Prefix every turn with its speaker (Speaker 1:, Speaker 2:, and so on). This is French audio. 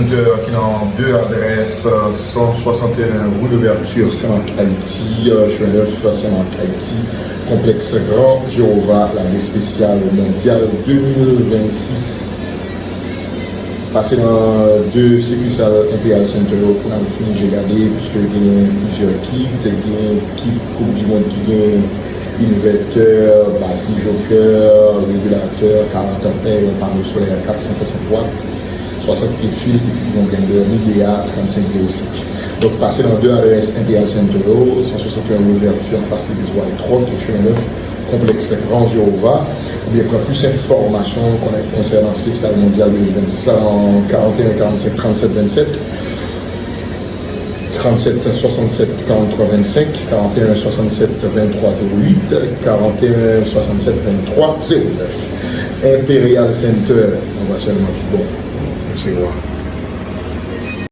Speaker 1: Center qui a deux adresses, 161 rue d'ouverture, Saint-Marc-Haïti, chemin neuf, Saint-Marc-Haïti, complexe Grand Jéhovah, l'année spéciale mondiale 2026. Passé dans deux succursales Imperial Center pour nous finir de regarder, puisque il y a plusieurs kits, il y a une équipe Coupe du Monde qui gagne inverteur, batterie joker, régulateur, 40 ampères, un panneau solaire 460 watts, 60 pieds fil, et puis un blender Midea 3505. Donc, passer dans deux adresses Imperial Center, 161 ouverture en face de l'église White et chemin neuf, complexe Grand Jéhovah. Ou bien, pour plus d'informations concernant spécial mondial 2026, en 41 45 37 27. 37 67 43 25, 41 67 23 08, 41 67 23 09. Imperial Center, on va seulement bon, c'est voir.